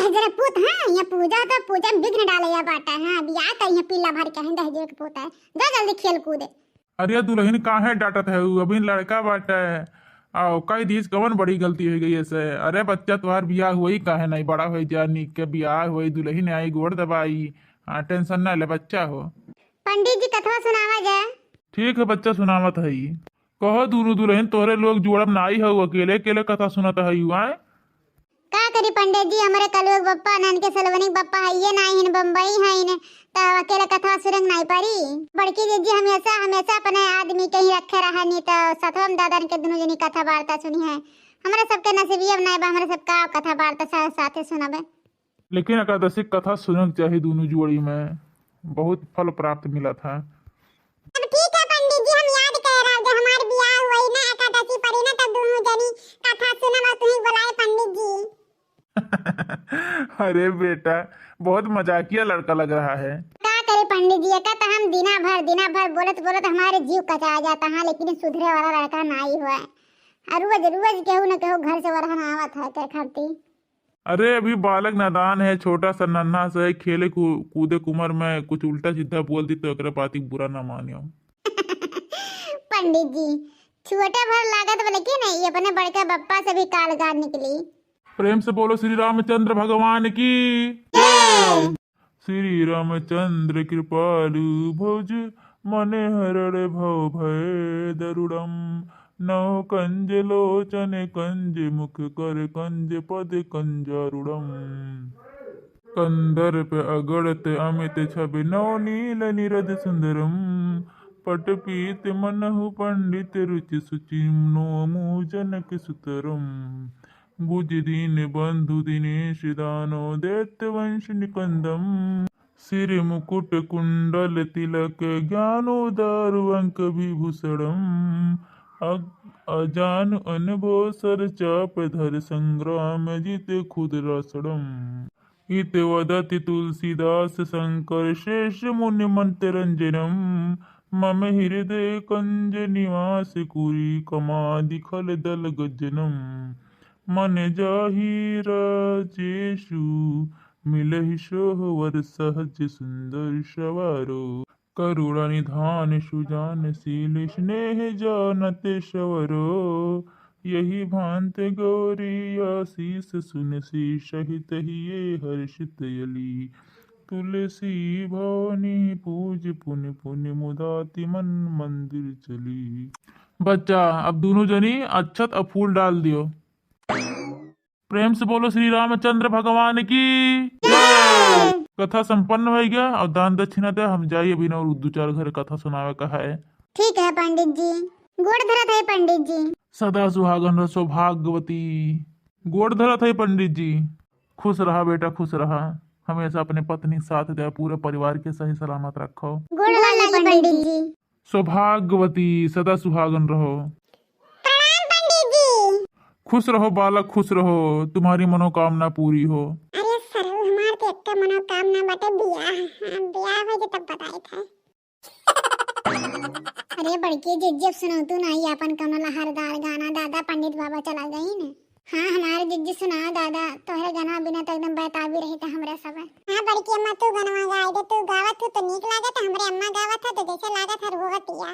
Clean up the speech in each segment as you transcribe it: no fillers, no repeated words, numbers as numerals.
जरा पूत है यहाँ पूजा तो पूजा में विघ्न डाले या बाटा है बियाह का यहाँ पीला भर के है दहेज के पूत है जा जल्दी खेल कूदे। अरे दुल्हन काहे डांटत है अभी लड़का बाटा है आओ कई दिस कवन बड़ी गलती हो गई ऐसे। अरे बच्चा तुम्हार बियाह हुई काहे नहीं बड़ा हो जा निक के बियाह हुई दुल्हन आई गोड़ दबाई। हाँ टेंशन ना ले बच्चा हो। पंडित जी कथा सुनावा जाए। ठीक है बच्चा सुनावत है कहो दोनों दुल्हन तोहरे लोग जोड़ब नाई हो अकेले अकेले कथा सुनत है आए का करी पंडित जी हमारे कलयुग बप्पा नंद के सलवनी बप्पा है ये नहीं है बम्बई है ने तो अकेले कथा सुरंग नहीं पड़ी। बड़की दीदी हमेशा हमेशा अपने आदमी के ही रखे रहा नहीं तो सतवम दादा के दोनों जनी कथा वार्ता सुनी है हमारे सबके नसीबिया नहीं बा हमारे सबका कथा वार्ता साथे सुनाबे। लेकिन एकादशी कथा सुनक चाहिए दोनों जोड़ी में बहुत फल प्राप्त मिला था। अब ठीक है पंडित जी हम याद कर रहा जब हमार बियाह हुई ना एकादशी पड़ी ना तब दोनों जनी कथा सुनवा तुम्ही बुलाए पंडित जी। अरे बेटा बहुत मजाकिया लड़का लग रहा है। का करे पंडित जी का तो हम दिना भर बोलत बोलत हमारे जीव कचा जाता है लेकिन सुधरे वाला लड़का नहीं हुआ है। रोज रोज केहू न केहू घर से वरहन आवत है के खरती। अरे अभी बालक नादान है छोटा सा नन्हा सा है खेले कूदे कुमर में कुछ उल्टा सीधा बोल दी तो एकरा पाती बुरा ना मानियो। पंडित जी छोटे भर लागत वाले की नहीं अपने बड़के बप्पा से भी कालगार निकली। प्रेम से बोलो श्री रामचंद्र भगवान की। श्री रामचंद्र कृपालु भुज मने हरण भव भय दरुड़म नौ कंज लोचन कंज मुख कर कंज पद कंजारुड़म कंदर पे अगड़त अमित छवि नौ नील निरद सुंदरम पट पीत मनहु पंडित रुचि सुचि नोमु जनक सुतरम भुज दीन बंधु दिनेश दानो दैत्य वंश निकंदम सिर मुकुट कुंडल तिलक ज्ञानोदार अंक विभूषणम अजान अनभो सर चाप धर संग्राम जित खुदरासड़म इत वदति तुलसीदास शंकर शेष मुनि मंत्रंजनम मम हृदय कंज निवास कुरी कमादि खल दल गजनम मन जाहि राजेशु मिलहि सोहवर सहज सुंदर सवारो करुणा निधान सुजान शील स्नेह जानत सवरो यही भांत गौरी आशीष सुनसी सहित हिये हर्षित यली तुलसी भवानी पूज पुनि पुनि मुदाति मन मंदिर चली। बच्चा अब दोनों जनी अक्षत और फूल डाल दियो। प्रेम से बोलो श्री रामचंद्र भगवान की। कथा संपन्न हो गया और दान दक्षिणा दे हम जाइए बिना और दो चार घर कथा सुनावे का है। ठीक है पंडित जी गोड़ धरत है पंडित जी। सदा सुहागन रहो सौभाग्यवती। गोड़ धरत है पंडित जी। खुश रहा बेटा खुश रहा हमेशा अपने पत्नी साथ दे पूरे परिवार के सही सलामत रखो। गोड़ लागी पंडित जी। सौभाग्यवती सदा सुहागन रहो। प्रणाम पंडित जी। खुश रहो बालक खुश रहो तुम्हारी मनोकामना पूरी हो। अरे सर हमार तो एक मनोकामना बाटे बियाह हो जे तब बताई था। अरे बड़की जिज्जब सुनाओ तू नहीं अपन कौनो लहरदार गाना दादा पंडित बाबा चला गई न। हाँ हमारे जिज्जी सुना दादा तोहरे गाना बिना तो एकदम बेताबी रही था हमरा सब। हाँ बड़की अम्मा तू गाना गाई दे तू गावत हो तो नीक लागत हमरे अम्मा गावत हो तो जैसे लागत है रोवतिया।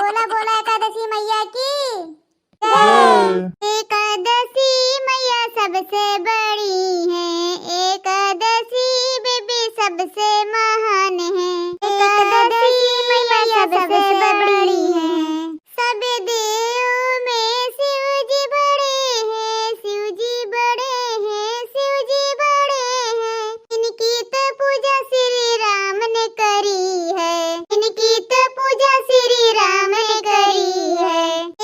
बोला बोला एकादशी मैया की एकादशी मैया सबसे बड़ी है एकादशी बेबी सबसे महान है एकादशी मैया सबसे बड़ी है सब देवों में शिव जी बड़े हैं शिव जी बड़े हैं शिव जी बड़े हैं इनकी तो पूजा श्री राम ने करी है इनकी तो पूजा श्री राम ने करी है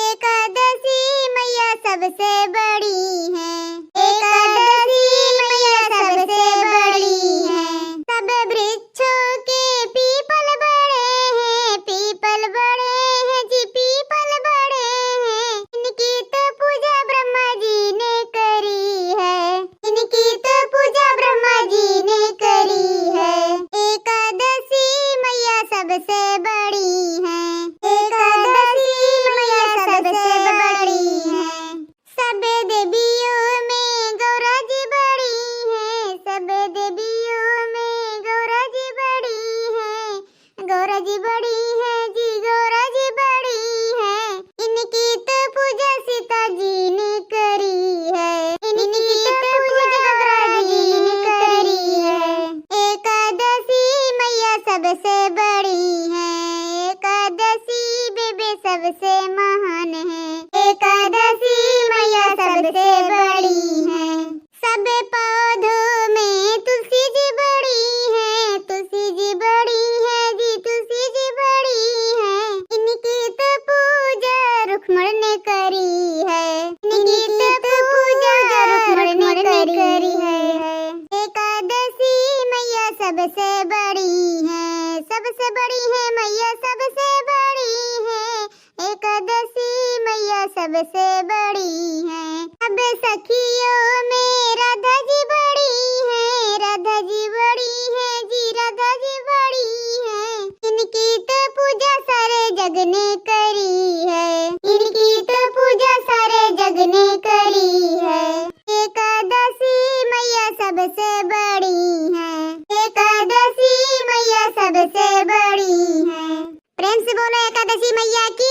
एकादशी मैया सबसे बड़ी है एकादशी मैया सबसे बड़ी है सब वृक्षों के पीपल बड़े हैं पीपल बड़े हैं जी पीपल बड़े हैं इनकी तो पूजा ब्रह्मा जी ने करी है इनकी तो पूजा ब्रह्मा जी ने करी है एकादशी मैया सबसे बड़ी है एकादशी मैया सबसे बड़ी है सब सबसे महान है। एकादशी मैया सबसे बड़ी है। सब पौधों में तुलसी जी बड़ी है, तुलसी जी बड़ी है जी, तुलसी जी बड़ी है। इनकी तो पूजा रुक्मण ने करी है, इनकी तो पूजा रुक्मण ने करी है। एकादशी मैया सबसे बड़ी है, सबसे बड़ी है मैया सबसे बड़ी है। एकादशी मैया सबसे बड़ी है। अब सखियों में राधा जी बड़ी है, राधा जी बड़ी है जी, राधा जी बड़ी है। इनकी तो पूजा सारे जग ने करी है, इनकी तो पूजा सारे जग ने करी है। एकादशी मैया सबसे बड़ी है, एकादशी मैया सबसे बड़ी है। प्रेम से बोलो एकादशी मैया की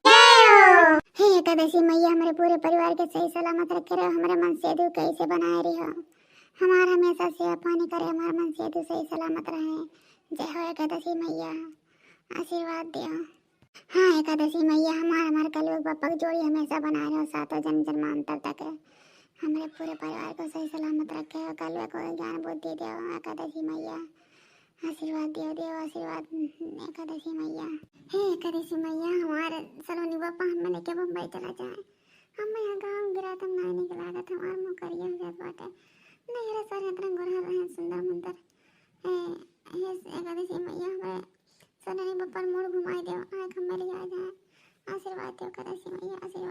जय हो। हे एकादशी मैया हमारे पूरे परिवार के सही सलामत रखे रहो, हमारे मन से दुख कैसे बनाए रहो, हमारा हमेशा सेवा पानी करे, हमारा मन से दुख सही सलामत रहे। जय हो एकादशी मैया, आशीर्वाद दियो। हाँ एकादशी मैया हमारे कलयुग बापा की जोड़ी हमेशा बनाए रहो, सातों जन्म जन्मांतर तक हमारे पूरे परिवार को सही सलामत रखे हो, कलयुग को ज्ञान बुद्धि दो। एकादशी मैया आशीर्वाद दियो, देव आशीर्वाद। एकादशी मैया, हे एकादशी मैया हमारे सलोनी पापा हमें लेके बम्बई चला जाए, हम यहाँ गाँव गिरा तब नहीं निकला था, हमारे मुँह करिए हो जात बाटे नहीं रे सर इतना गोरा रहे सुंदर मंदिर। हे एकादशी मैया हमारे सलोनी पापा मोड़ घुमाई दो, आँख हमें ले आ जाए। आशीर्वाद दो एकादशी मैया, आशीर्वाद।